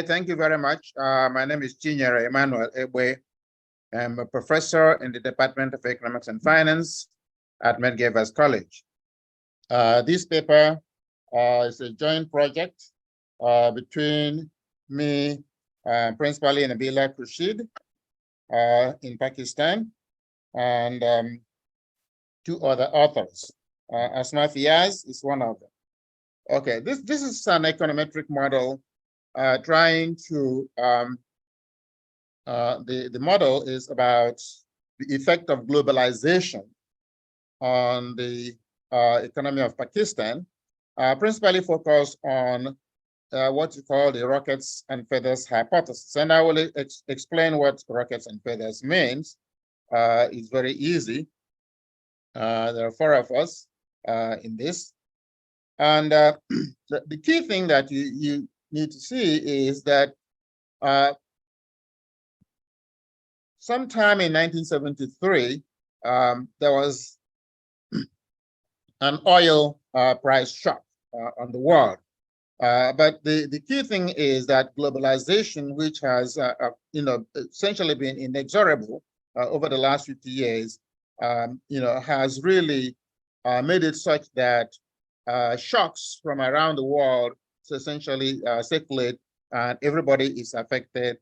Thank you very much. My name is Chinyere Emmanuel Egbe. I'm a professor in the Department of Economics and Finance at Medgar College. This paper is a joint project between me, principally Nabila Khurshid in Pakistan, and two other authors. Asma Fiaz is one of them. Okay, this is an econometric model trying to, the model is about the effect of globalization on the economy of Pakistan, principally focused on what you call the rockets and feathers hypothesis. And I will explain what rockets and feathers means. It's very easy. There are four of us in this. And the key thing that you need to see is that sometime in 1973, there was an oil price shock on the world. But the key thing is that globalization, which has essentially been inexorable over the last 50 years, has really made it such that shocks from around the world essentially circulate, and everybody is affected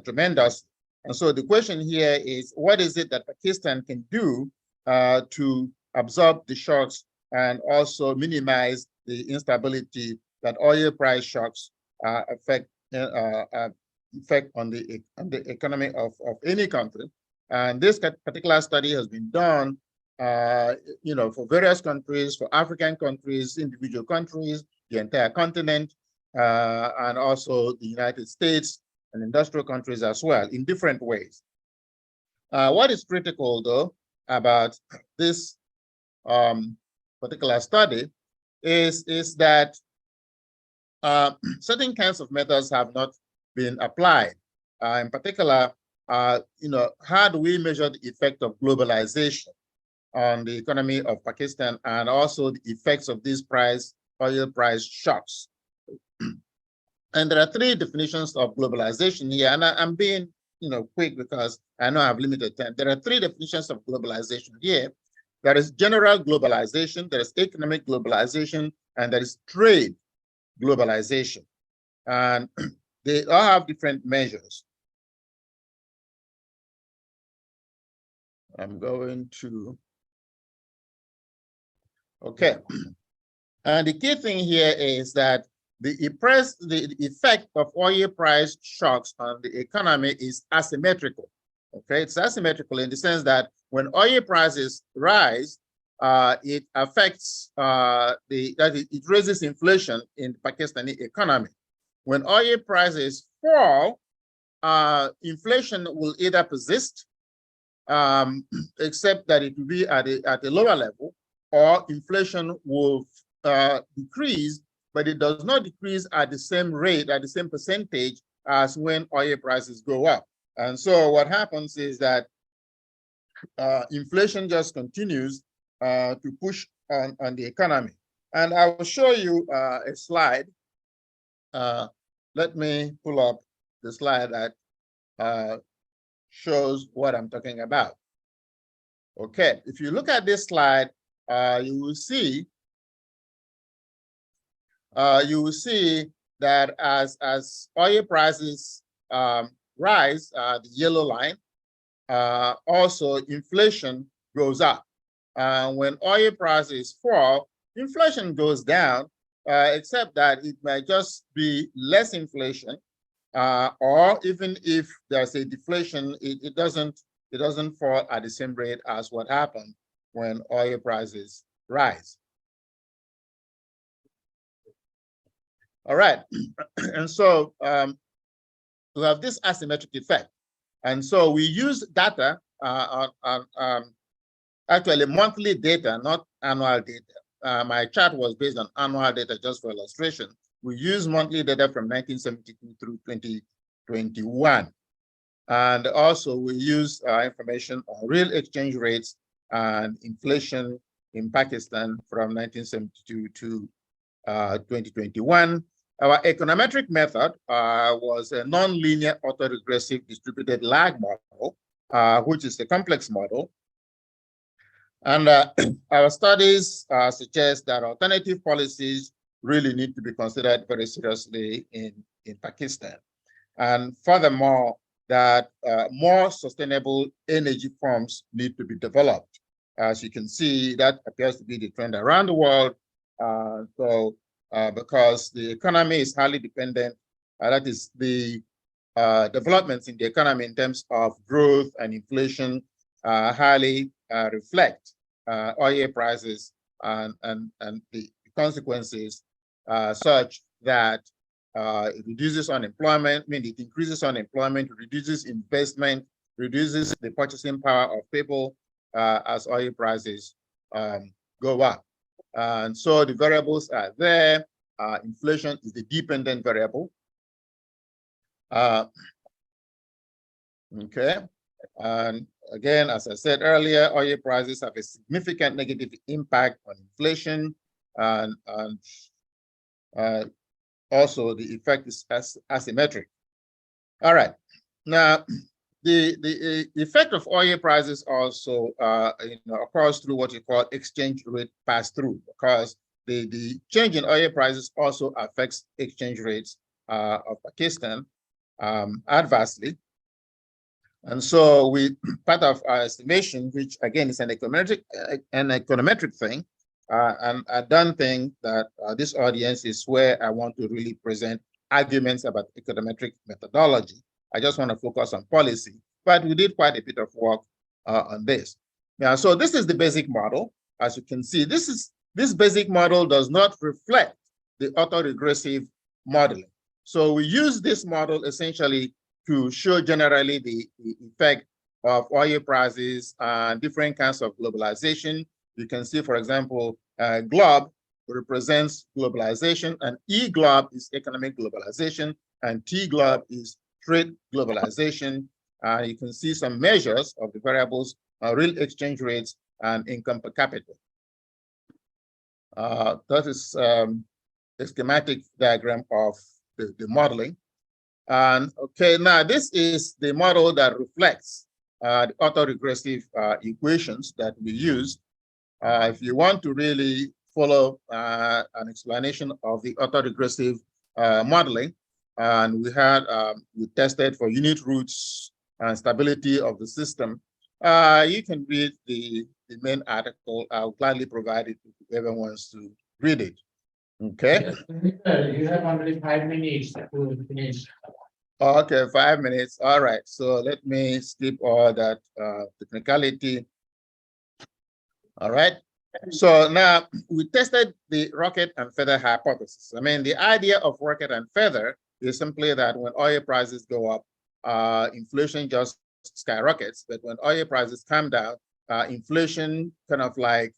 tremendously. And so the question here is, what is it that Pakistan can do to absorb the shocks and also minimize the instability that oil price shocks affect on the economy of any country? And this particular study has been done for various countries, for African countries, individual countries, the entire continent, and also the United States and industrial countries as well, in different ways. What is critical, though, about this particular study is that certain kinds of methods have not been applied. In particular, how do we measure the effect of globalization on the economy of Pakistan, and also the effects of these oil price shocks? And there are three definitions of globalization here, and I'm being quick because I know I have limited time. There are three definitions of globalization here. There is general globalization, there is economic globalization, and there is trade globalization. And they all have different measures. I'm going to, okay. And the key thing here is that the effect of oil price shocks on the economy is asymmetrical. Okay, it's asymmetrical in the sense that when oil prices rise, it affects it raises inflation in the Pakistani economy. When oil prices fall, inflation will either persist, except that it will be at a lower level, or inflation will decrease, but it does not decrease at the same rate, at the same percentage as when oil prices go up. And so what happens is that inflation just continues to push on the economy. And I will show you a slide. Let me pull up the slide that shows what I'm talking about. Okay, if you look at this slide, you will see that as oil prices rise, the yellow line, also inflation goes up. When oil prices fall, inflation goes down, except that it might just be less inflation, or even if there's a deflation, it doesn't fall at the same rate as what happened when oil prices rise. All right, and so we have this asymmetric effect. And so we use data actually monthly data, not annual data. My chart was based on annual data just for illustration. We use monthly data from 1972 through 2021. And also we use information on real exchange rates and inflation in Pakistan from 1972 to 2021. Our econometric method was a non-linear autoregressive distributed lag model, which is a complex model. And our studies suggest that alternative policies really need to be considered very seriously in Pakistan. And furthermore, that more sustainable energy forms need to be developed. As you can see, that appears to be the trend around the world. Because the economy is highly dependent, that is the developments in the economy in terms of growth and inflation highly reflect oil prices and the consequences such that it reduces unemployment, it increases unemployment, reduces investment, reduces the purchasing power of people as oil prices go up. And so the variables are there. Inflation is the dependent variable. Okay. And again, as I said earlier, oil prices have a significant negative impact on inflation, and also the effect is asymmetric. All right. Now, the effect of oil prices also occurs through what you call exchange rate pass-through, because the change in oil prices also affects exchange rates of Pakistan adversely. And so part of our estimation, which again is an econometric thing, and I don't think that this audience is where I want to really present arguments about econometric methodology. I just want to focus on policy, but we did quite a bit of work on this. Now, so this is the basic model. As you can see, this basic model does not reflect the autoregressive modeling. So we use this model essentially to show generally the effect of oil prices and different kinds of globalization. You can see, for example, GLOB represents globalization, and E-GLOB is economic globalization, and T-GLOB is trade globalization. You can see some measures of the variables, real exchange rates, and income per capita. That is a schematic diagram of the modeling. And okay, now this is the model that reflects the autoregressive equations that we use. If you want to really follow an explanation of the autoregressive modeling, and we tested for unit roots and stability of the system, you can read the main article. I'll gladly provide it if whoever wants to read it. Okay. You have only 5 minutes to finish. Okay, 5 minutes. All right. So let me skip all that technicality. All right. So now we tested the rocket and feather hypothesis. I mean, the idea of rocket and feather is simply that when oil prices go up, inflation just skyrockets. But when oil prices come down, inflation kind of like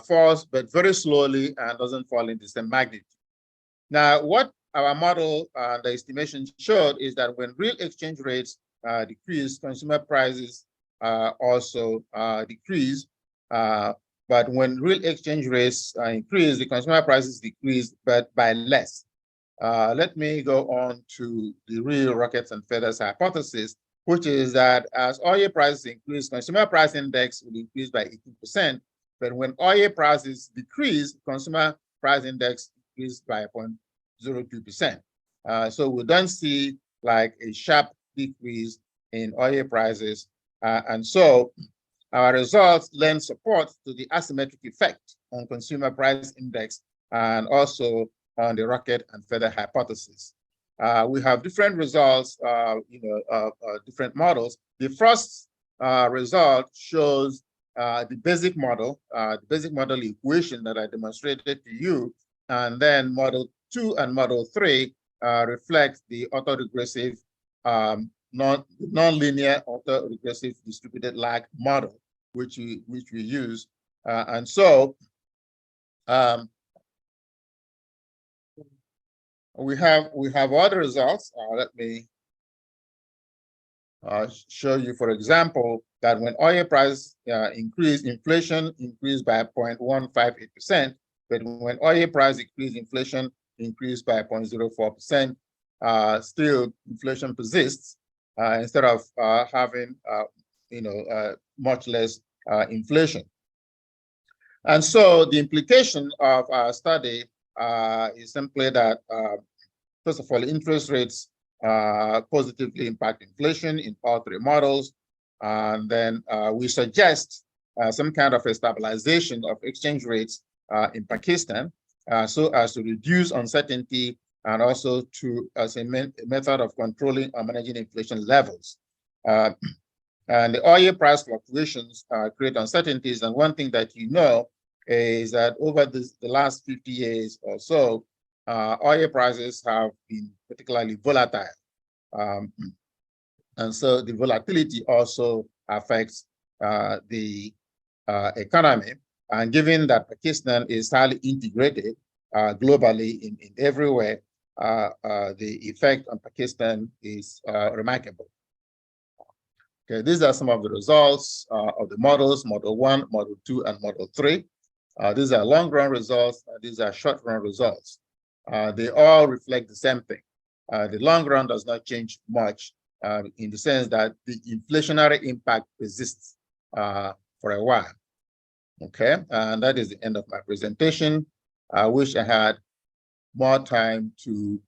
falls, but very slowly and doesn't fall in the same magnitude. Now, what our model, the estimation showed is that when real exchange rates decrease, consumer prices also decrease. But when real exchange rates increase, the consumer prices decrease, but by less. Let me go on to the real rockets and feathers hypothesis, which is that as oil prices increase, consumer price index will increase by 18%. But when oil prices decrease, consumer price index increased by 0.02%. So we don't see like a sharp decrease in oil prices. And so our results lend support to the asymmetric effect on consumer price index and also on the rocket and feather hypothesis. We have different results, different models. The first result shows the basic model equation that I demonstrated to you, and then model 2 and model 3 reflect the autoregressive non-linear autoregressive distributed lag model, which we use, and so we have other results. Let me show you, for example, that when oil price increase, inflation increased by 0.158%, but when oil price decreased, inflation increased by 0.04%. Still, inflation persists instead of having much less inflation. And so the implication of our study is simply that, first of all, interest rates positively impact inflation in all three models. And then we suggest some kind of a stabilization of exchange rates in Pakistan so as to reduce uncertainty and also to as a method of controlling or managing inflation levels. And the oil price fluctuations create uncertainties. And one thing that you know is that over the last 50 years or so, oil prices have been particularly volatile. And so the volatility also affects the economy. And given that Pakistan is highly integrated globally in everywhere, the effect on Pakistan is remarkable. Okay, these are some of the results of the models, Model 1, Model 2, and Model 3. These are long-run results, these are short-run results. They all reflect the same thing. The long run does not change much in the sense that the inflationary impact persists for a while. Okay, and that is the end of my presentation. I wish I had more time to